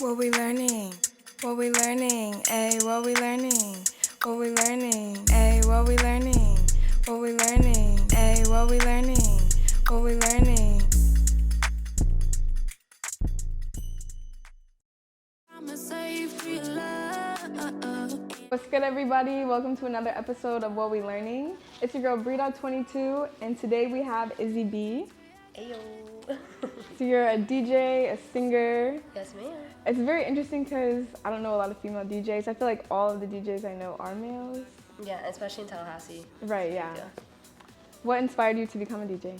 What we learning? What we learning? Ayy, what we learning? What we learning? Ayy, what we learning? What we learning? Ayy, what we learning? What we learning? What's good, everybody? Welcome to another episode of What We Learning. It's your girl Breedot22, and today we have Izzy B. Ayo. So you're a DJ, a singer. Yes, ma'am. It's very interesting because I don't know a lot of female DJs. I feel like all of the DJs I know are males. Yeah, especially in Tallahassee. Right, yeah. What inspired you to become a DJ?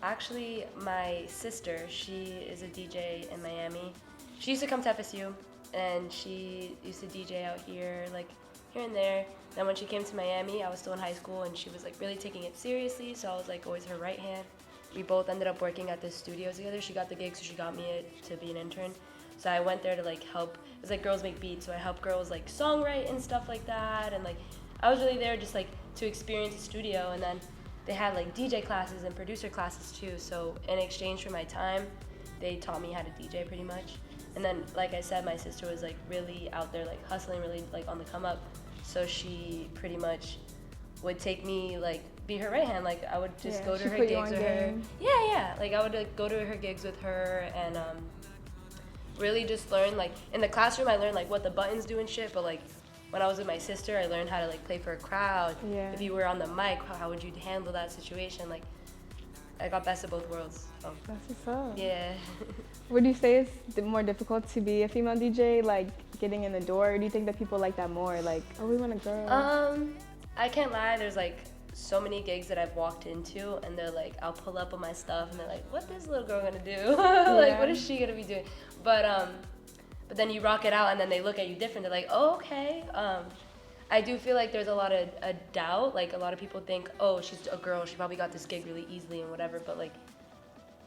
Actually, my sister, she is a DJ in Miami. She used to come to FSU, and she used to DJ out here, like here and there. Then when she came to Miami, I was still in high school, and she was like really taking it seriously, so I was like always her right hand. We both ended up working at this studio together. She got the gig, so she got me to be an intern. So I went there to like help. It was like Girls Make Beats, so I helped girls like songwrite and stuff like that. And like I was really there just like to experience the studio. And then they had like DJ classes and producer classes too. So in exchange for my time, they taught me how to DJ pretty much. And then like I said, my sister was like really out there like hustling, really like on the come up. So she pretty much would take me like be her right hand. Like I would just go to her gigs with her. Yeah. Like I would like, go to her gigs with her and really just learn like in the classroom I learned like what the buttons do and shit, but like when I was with my sister I learned how to like play for a crowd. If you were on the mic, how would you handle that situation? Like I got best of both worlds. So. That's what's up. Yeah. Would you say it's more difficult to be a female DJ, like getting in the door? Or do you think that people like that more? Like, oh, we want a girl. I can't lie, there's like so many gigs that I've walked into and they're like, I'll pull up on my stuff and they're like, what this little girl gonna do? Like, what is she gonna be doing? But then you rock it out and then they look at you different. They're like, oh, okay. I do feel like there's a lot of a doubt. Like a lot of people think, oh, she's a girl, she probably got this gig really easily and whatever. But like,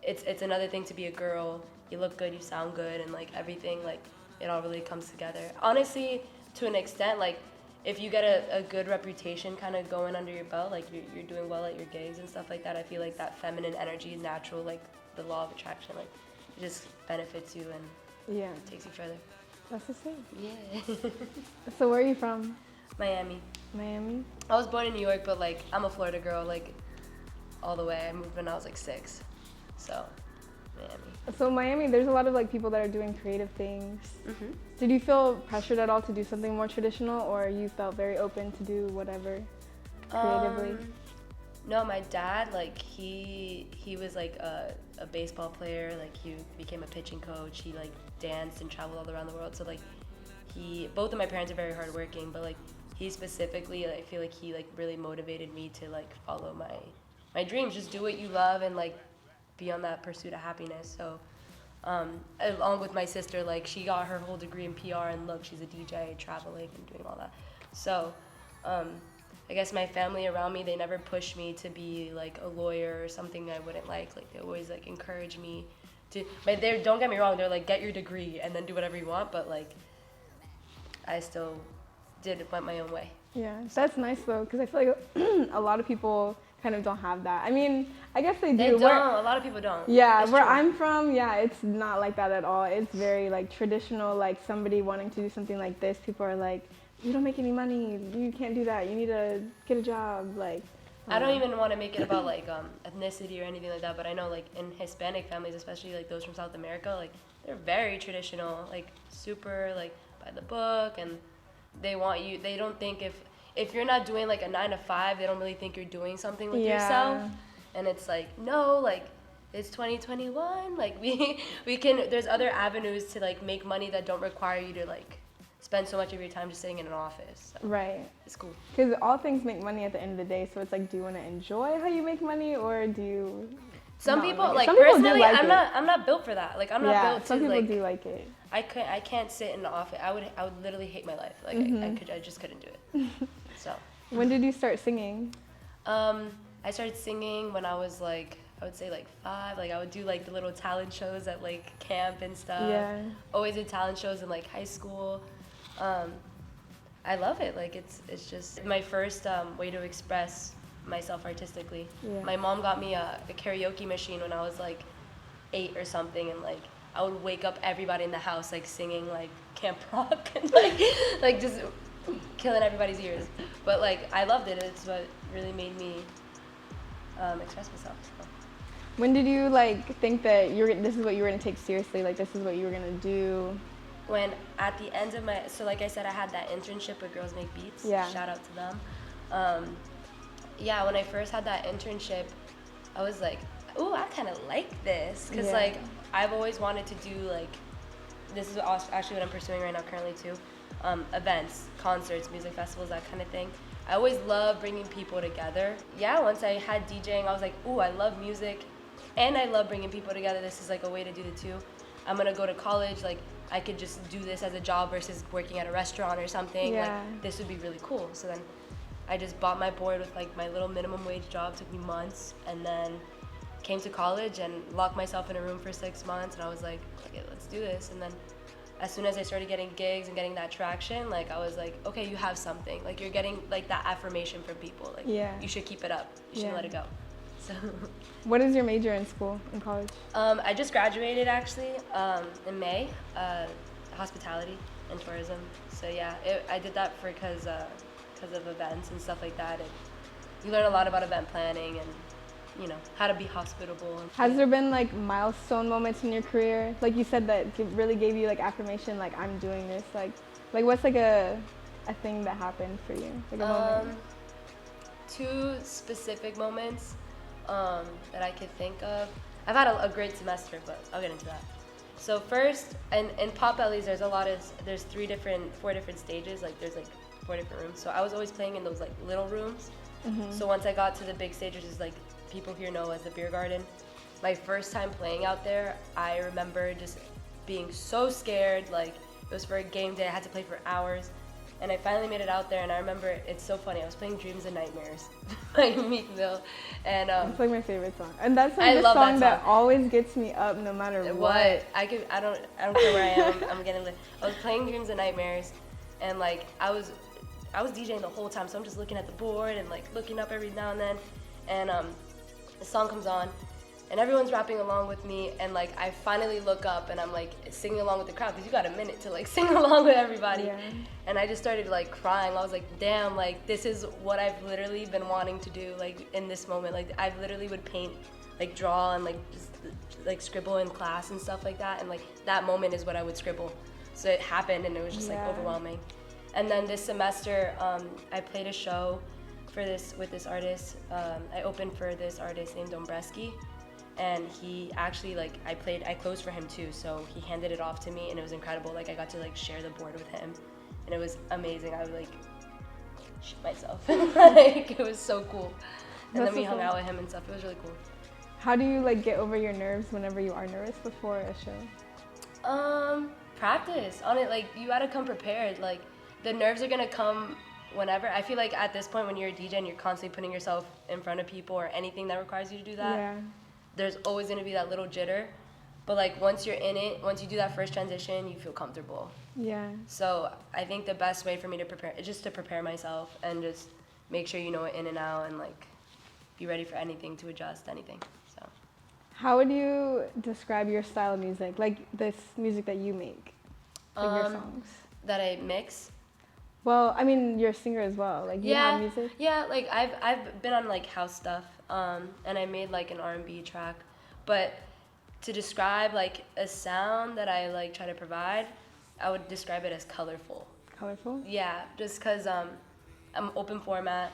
it's another thing to be a girl. You look good, you sound good, and like everything, like it all really comes together. Honestly, to an extent, like if you get a good reputation kind of going under your belt, like you're doing well at your gigs and stuff like that, I feel like that feminine energy is natural, like the law of attraction, like it just benefits you and takes you further. That's the same. Yeah. So where are you from? Miami. Miami? I was born in New York, but like I'm a Florida girl, like all the way. I moved when I was like 6, so Miami. So Miami, there's a lot of like people that are doing creative things. Mm-hmm. Did you feel pressured at all to do something more traditional, or you felt very open to do whatever creatively? No, my dad, like he was like a baseball player. Like he became a pitching coach. He like danced and traveled all around the world. So like both of my parents are very hardworking, but like he specifically, I feel like he like really motivated me to like follow my dreams. Just do what you love and like be on that pursuit of happiness. So along with my sister, like she got her whole degree in PR and look, she's a DJ traveling and doing all that. So I guess my family around me, they never pushed me to be like a lawyer or something I wouldn't like they always like encourage me to, but don't get me wrong, they're like, get your degree and then do whatever you want, but like I still went my own way. Yeah, that's nice though, because I feel like a lot of people kind of don't have that. I mean, I guess they do. They don't. A lot of people don't. Yeah, it's where true. I'm from, it's not like that at all. It's very like traditional, like somebody wanting to do something like this, people are like, you don't make any money, you can't do that, you need to get a job, like. I don't even want to make it about like ethnicity or anything like that, but I know like in Hispanic families, especially like those from South America, like they're very traditional, like super like by the book, and they want you, they don't think if you're not doing like a 9 to 5, they don't really think you're doing something with yourself. And it's like, no, like it's 2021, like we can, there's other avenues to like make money that don't require you to like spend so much of your time just sitting in an office. So right. It's cool. Because all things make money at the end of the day, so it's like, do you want to enjoy how you make money, or do you? Some people like some personally, like I'm not built for that. Like I'm not built to some people like. do like it. I can't sit in the office. I would literally hate my life. Like I just couldn't do it. So. When did you start singing? I started singing when I was like, I would say like 5. Like I would do like the little talent shows at like camp and stuff. Yeah. Always did talent shows in like high school. I love it. Like it's just my first way to express myself artistically. Yeah. My mom got me a karaoke machine when I was like 8 or something, and like I would wake up everybody in the house like singing like camp rock and like just killing everybody's ears. But like I loved it. It's what really made me express myself. So. When did you like think that this is what you were gonna take seriously? Like this is what you were gonna do? When at the end of so like I said, I had that internship with Girls Make Beats. Yeah. Shout out to them. Yeah, when I first had that internship, I was like, ooh, I kind of like this. Because, like, I've always wanted to do, like, this is actually what I'm pursuing right now currently, too. Events, concerts, music festivals, that kind of thing. I always love bringing people together. Yeah, once I had DJing, I was like, ooh, I love music. And I love bringing people together. This is, like, a way to do the two. I'm going to go to college, like, I could just do this as a job versus working at a restaurant or something. Yeah. Like, this would be really cool. So then I just bought my board with like my little minimum wage job. Took me months, and then came to college and locked myself in a room for 6 months. And I was like, okay, let's do this. And then as soon as I started getting gigs and getting that traction, like I was like, okay, you have something. Like you're getting like that affirmation from people. Like you should keep it up. You shouldn't let it go. So. What is your major in school, in college? I just graduated actually in May, hospitality and tourism. So yeah, I did that because of events and stuff like that. And you learn a lot about event planning and, you know, how to be hospitable. Has there been like milestone moments in your career? Like you said that really gave you like affirmation, like I'm doing this. Like what's like a thing that happened for you? Like a moment? 2 specific moments that I could think of. I've had a great semester, but I'll get into that. So first, in pop bellies, there's 4 different stages. Like there's like 4 different rooms. So I was always playing in those like little rooms. Mm-hmm. So once I got to the big stage, which is like people here know as the beer garden, my first time playing out there, I remember just being so scared. Like it was for a game day, I had to play for hours. And I finally made it out there, and I remember, it's so funny, I was playing Dreams and Nightmares by Meek Mill. And it's like my favorite song. And that's like the song that always gets me up no matter what. I don't care where I am, I'm getting lit. I was playing Dreams and Nightmares, and like I was DJing the whole time, so I'm just looking at the board and like looking up every now and then. And the song comes on, and everyone's rapping along with me, and like I finally look up and I'm like singing along with the crowd, because you got a minute to like sing along with everybody. Yeah. And I just started like crying. I was like, damn, like this is what I've literally been wanting to do, like in this moment. Like I literally would paint, like draw and like just like scribble in class and stuff like that, and like that moment is what I would scribble. So it happened, and it was just like overwhelming. And then this semester I played a show with this artist. I opened for this artist named Dombresky. And he actually, like, I closed for him too, so he handed it off to me, and it was incredible. Like, I got to, like, share the board with him, and it was amazing. I would, like, shit myself. Like, it was so cool. And then we hung out with him and stuff. It was really cool. How do you, like, get over your nerves whenever you are nervous before a show? Practice on it. Like, you gotta come prepared. Like, the nerves are gonna come whenever. I feel like at this point when you're a DJ and you're constantly putting yourself in front of people or anything that requires you to do that, there's always going to be that little jitter. But like once you're in it, once you do that first transition, you feel comfortable. Yeah. So I think the best way for me to prepare is just to prepare myself and just make sure you know it in and out, and like be ready for anything, to adjust anything. So how would you describe your style of music, like this music that you make, like your songs? That I mix? Well, I mean, you're a singer as well. Like, you have music? Yeah, like I've been on like house stuff, and I made like an R&B track. But to describe like a sound that I like try to provide, I would describe it as colorful. Colorful? Yeah, just because I'm open format.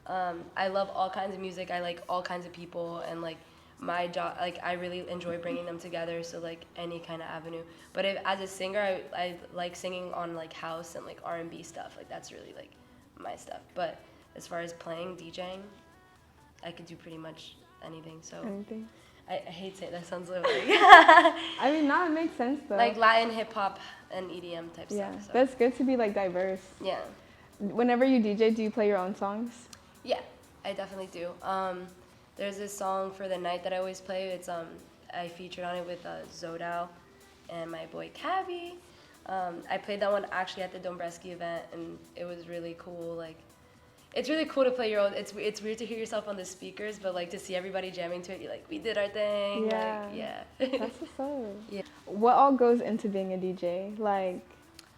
I love all kinds of music. I like all kinds of people, and like my job, like I really enjoy bringing them together. So like any kind of avenue. But as a singer, I like singing on like house and like R&B stuff. Like that's really like my stuff. But as far as playing, DJing, I could do pretty much anything. So anything. I hate saying that, sounds like I mean, no, it makes sense though. Like Latin, hip hop, and EDM type stuff. Yeah, So. that's good to be like diverse. Yeah. Whenever you DJ, do you play your own songs? Yeah, I definitely do. There's this song for the night that I always play. It's I featured on it with Zodao and my boy Cavi. I played that one actually at the Dombresky event, and it was really cool. Like, it's really cool to play your own. It's weird to hear yourself on the speakers, but like to see everybody jamming to it, you're like, we did our thing. Yeah. Like, yeah. That's what's up. Yeah. What all goes into being a DJ? Like,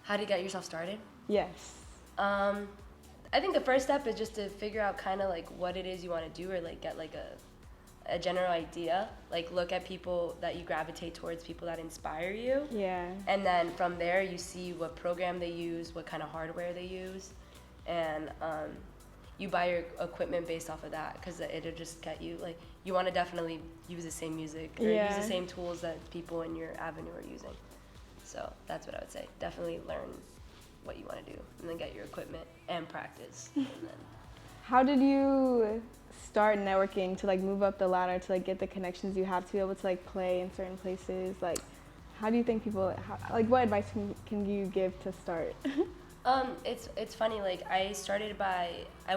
How do you get yourself started? yes. I think the first step is just to figure out kind of like what it is you want to do, or like get like a general idea. Like look at people that you gravitate towards, people that inspire you. Yeah. And then from there you see what program they use, what kind of hardware they use, and you buy your equipment based off of that, because it'll just get you, like, you want to definitely use the same music or use the same tools that people in your avenue are using. So that's what I would say. Definitely learn what you want to do, and then get your equipment and practice. And then How did you start networking to like move up the ladder to like get the connections you have to be able to like play in certain places? Like, how do you think people, like, what advice can you give to start? it's funny. Like I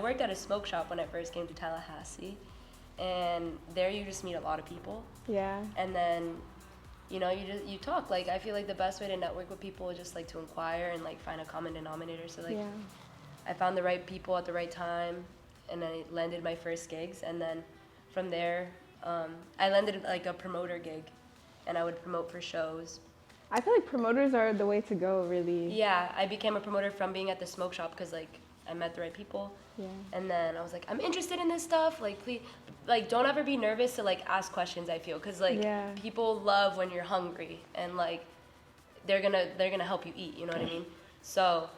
worked at a smoke shop when I first came to Tallahassee, and there you just meet a lot of people. Yeah. And then, you know, you talk. Like I feel like the best way to network with people is just like to inquire and like find a common denominator. So like, I found the right people at the right time, and I landed my first gigs. And then from there, I landed like a promoter gig, and I would promote for shows. I feel like promoters are the way to go, really. Yeah, I became a promoter from being at the smoke shop because like I met the right people. Yeah. And then I was like, I'm interested in this stuff. Like, please, like, don't ever be nervous to like ask questions. I feel, because like people love when you're hungry, and like they're gonna help you eat. You know what I mean? So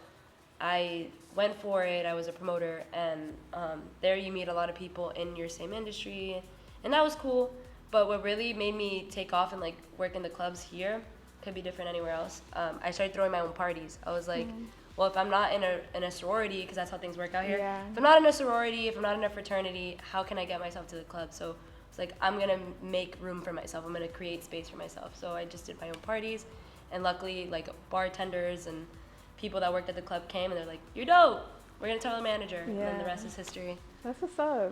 I went for it. I was a promoter, and there you meet a lot of people in your same industry, and that was cool. But what really made me take off and like work in the clubs here, could be different anywhere else. I started throwing my own parties. I was like, well, if I'm not in a sorority, because that's how things work out here. Yeah. If I'm not in a sorority, if I'm not in a fraternity, how can I get myself to the club? So it's like, I'm gonna make room for myself. I'm gonna create space for myself. So I just did my own parties, and luckily, like bartenders and people that worked at the club came, and they're like, "You're dope. We're gonna tell the manager." And then the rest is history. That's what's up.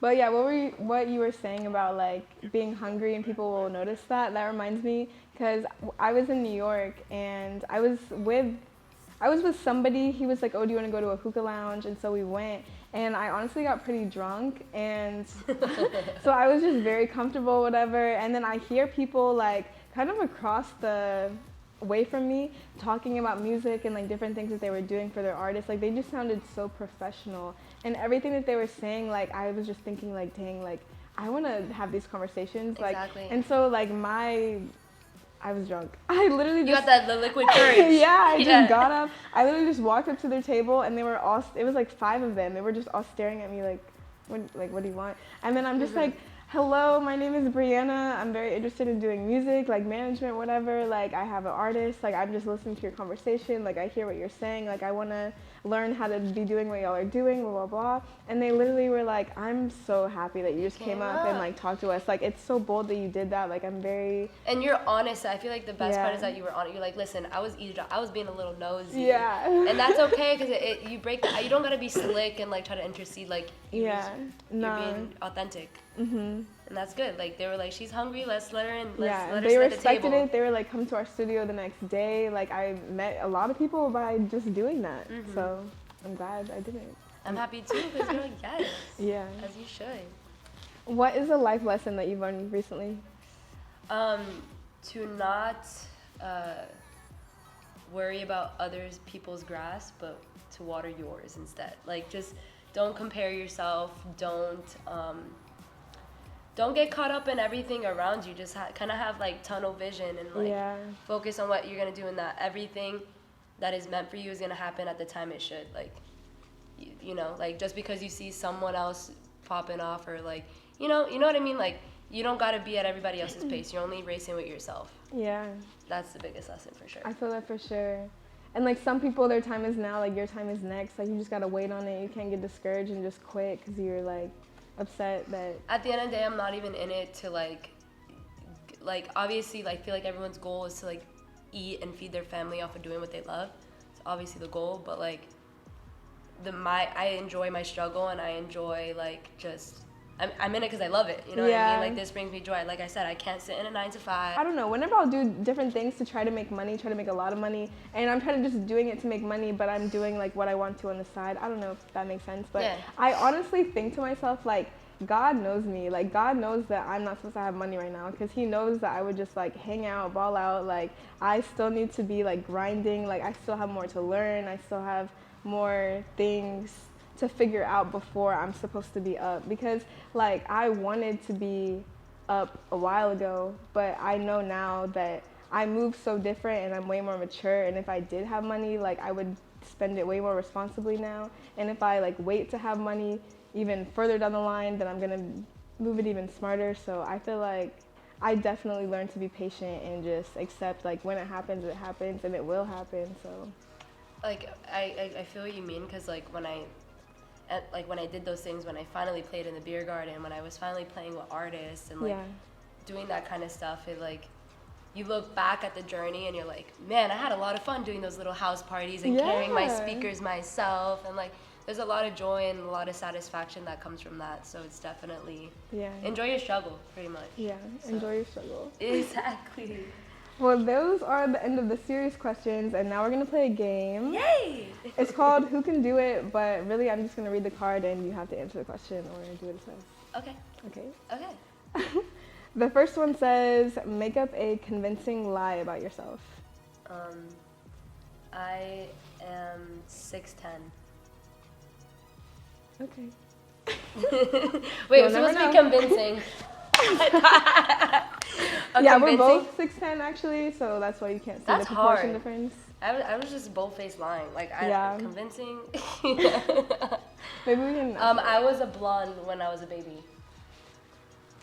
But yeah, what you were saying about like being hungry and people will notice that reminds me, because I was in New York and I was with somebody. He was like, "Oh, do you want to go to a hookah lounge?" And so we went, and I honestly got pretty drunk, and so I was just very comfortable, whatever. And then I hear people like kind of across the way from me talking about music and like different things that they were doing for their artists. Like they just sounded so professional, and everything that they were saying, like I was just thinking like, dang, like I want to have these conversations. Exactly. Like, and so like I was drunk. I literally You just got the liquid courage. yeah, I just got up. I literally just walked up to their table, and they were all, it was like 5 of them. They were just all staring at me like, what do you want? And then I'm just like, hello, my name is Brianna. I'm very interested in doing music, like management, whatever. Like I have an artist. Like I'm just listening to your conversation. Like I hear what you're saying. Like I want to learn how to be doing what y'all are doing, blah, blah, blah. And they literally were like, I'm so happy that you just came up and like talked to us. Like it's so bold that you did that. Like I'm very... And you're honest. I feel like the best part is that you were honest. You're like, listen, I was being a little nosy. Yeah. And that's okay, because you break you don't gotta be slick and like try to intercede. Like you're being authentic. And that's good. Like they were like, she's hungry. Let's let her in. Let her they sit respected at the table. it. They were like, come to our studio the next day. Like I met a lot of people by just doing that. So I'm glad I did it. I'm happy too, because you're like, yes. Yeah. As you should. What is a life lesson that you've learned recently? To not worry about others people's grass, but to water yours instead. Like just don't compare yourself. Don't get caught up in everything around you. Just kind of have like tunnel vision and like focus on what you're gonna do, and that everything that is meant for you is gonna happen at the time it should. Like, you know, like just because you see someone else popping off, or like, you know what I mean? Like you don't gotta be at everybody else's pace. You're only racing with yourself. Yeah. That's the biggest lesson for sure. I feel that for sure. And like some people, their time is now. Like your time is next. Like you just gotta wait on it. You can't get discouraged and just quit because you're like upset that... At the end of the day, I'm not even in it to like obviously like feel like everyone's goal is to like eat and feed their family off of doing what they love. It's obviously the goal, but like I enjoy my struggle, and I enjoy like just I'm in it because I love it. You know what I mean? Like, this brings me joy. Like I said, I can't sit in a 9 to 5. I don't know. Whenever I'll do different things to try to make money, try to make a lot of money, and I'm trying to just doing it to make money, but I'm doing like what I want to on the side. I don't know if that makes sense, but I honestly think to myself, like, God knows me. Like, God knows that I'm not supposed to have money right now, because he knows that I would just like hang out, ball out. Like, I still need to be like grinding. Like, I still have more to learn. I still have more things to figure out before I'm supposed to be up, because like I wanted to be up a while ago, but I know now that I move so different and I'm way more mature, and if I did have money, like I would spend it way more responsibly now, and if I like wait to have money even further down the line, then I'm gonna move it even smarter. So I feel like I definitely learned to be patient and just accept, like, when it happens, and it will happen. So like I feel what you mean, because like when I did those things, when I finally played in the beer garden, when I was finally playing with artists and like doing that kind of stuff, it like, you look back at the journey and you're like, man, I had a lot of fun doing those little house parties and carrying my speakers myself, and like there's a lot of joy and a lot of satisfaction that comes from that. So it's definitely enjoy your struggle, pretty much. Enjoy your struggle. Exactly. Well, those are the end of the serious questions, and now we're gonna play a game. Yay! It's called Who Can Do It, but really I'm just gonna read the card and you have to answer the question or do what it says. Okay. The first one says, make up a convincing lie about yourself. I am 6'10". Okay. Wait, it was supposed to be convincing. Yeah, we're both 6'10" actually, so that's why you can't see the proportion difference. I was just bold-faced lying. Like, convincing. Maybe we can. I was a blonde when I was a baby.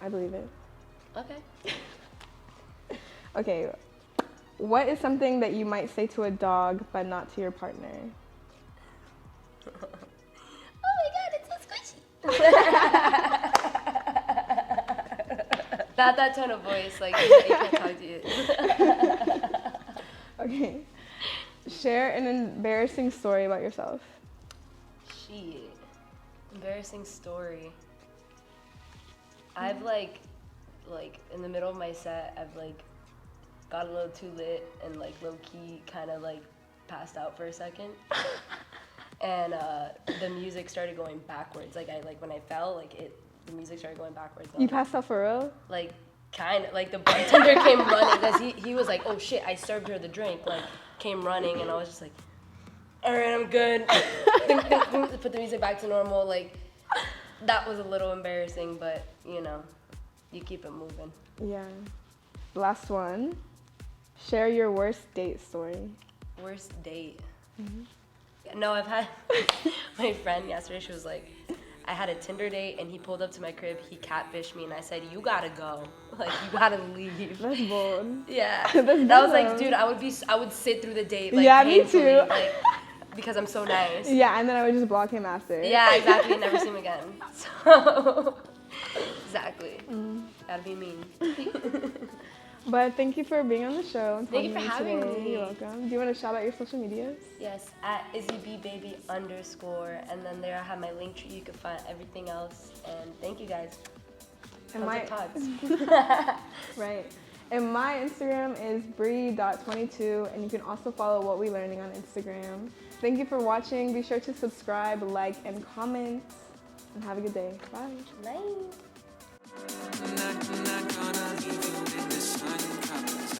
I believe it. Okay. Okay. What is something that you might say to a dog but not to your partner? Oh my god, it's so squishy. Not that tone of voice, like, you can't talk to you. Okay. Share an embarrassing story about yourself. Shit. Embarrassing story. I've like in the middle of my set, I've like got a little too lit and like low key kind of like passed out for a second. And the music started going backwards. Like when I fell, the music started going backwards. You passed out for real? Like, kind of. Like, the bartender came running because he was like, oh shit, I served her the drink. Like, came running, and I was just like, all right, I'm good. Put the music back to normal. Like, that was a little embarrassing, but, you know, you keep it moving. Yeah. Last one. Share your worst date story. Worst date? Mm-hmm. No, I've had my friend yesterday, she was like, I had a Tinder date and he pulled up to my crib, he catfished me, and I said, you gotta go. Like, you gotta leave. That's bold. Yeah. And I was like, dude, I would sit through the date, like, yeah, painfully, me too. like, because I'm so nice. Yeah, and then I would just block him after. Yeah, exactly, and never see him again. So, exactly. Gotta be mean. But thank you for being on the show. Thank you for having me. You're welcome. Do you want to shout out your social medias? Yes, at IZZY_baby_, and then there I have my link tree. You can find everything else. And thank you guys. And my pods. Right. And my Instagram is bree.22, and you can also follow What We Learning on Instagram. Thank you for watching. Be sure to subscribe, like, and comment. And have a good day. Bye. Bye. I'm not gonna leave you in the sun.